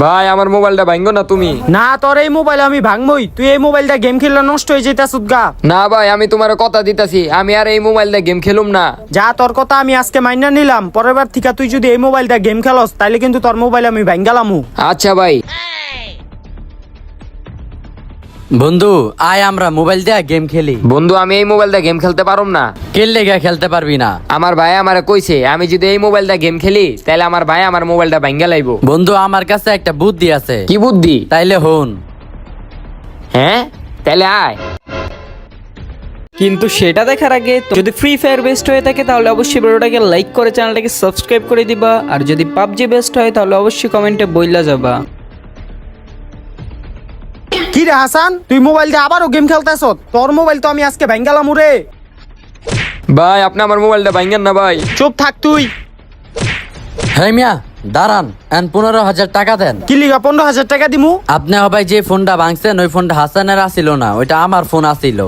ভাই আমার মোবাইলটা ভাঙো না তুমি। না তোর এই মোবাইল আমি ভাঙবই, তুই এই মোবাইলটা গেম খেললে নষ্ট হয়ে যেতাছুত গা। না ভাই আমি তোমার কথা দিতাছি, আমি আর এই মোবাইলটা গেম খেলুম না। যা তোর কথা আমি আজকে মাইনা নিলাম, পরের বার থেকে তুই যদি এই মোবাইলটা গেম খেলস তাইলে কিন্তু তোর মোবাইল আমি ভাঙালামু। আচ্ছা ভাই। বন্ধু আয় আমরা মোবাইল দিয়ে গেম খেলি। বন্ধু আমি এই মোবাইলটা গেম খেলতে পারুম না। খেললে গা খেলতে পারবি না। আমার ভাই আমারে কইছে আমি যদি এই মোবাইলটা গেম খেলি তাহলে আমার ভাই আমার মোবাইলটা ভাঙ্গা লাইবো। বন্ধু আমার কাছে একটা বুদ্ধি আছে। কি বুদ্ধি? তাইলে হন। হ্যাঁ তাহলে আয়। কিন্তু সেটা দেখার আগে যদি ফ্রি ফায়ার বেস্ট হয়ে থাকে তাহলে অবশ্যই ভিডিওটাকে লাইক করে চ্যানেলটাকে সাবস্ক্রাইব করে দিবা, আর যদি পাবজি বেস্ট হয় তাহলে অবশ্যই কমেন্টে বইলা যাবা। কি রে হাসান, তুই মোবাইল দিয়ে আবারও গেম খেলতেছ? তোর মোবাইল তো আমি আজকে ভাঙালামু রে। ভাই আপনি আমার মোবাইলটা ভাঙ্গেন না ভাই। চুপ থাক তুই। হ্যাঁ মিয়া দাঁড়ান, 15,000 টাকা দেন। কি লিগা 15,000 টাকা দিমু? আপনি ভাই যে ফোনটা ভাঙছেন ওই ফোনটা হাসানের আসিল না, ওইটা আমার ফোন আসিল।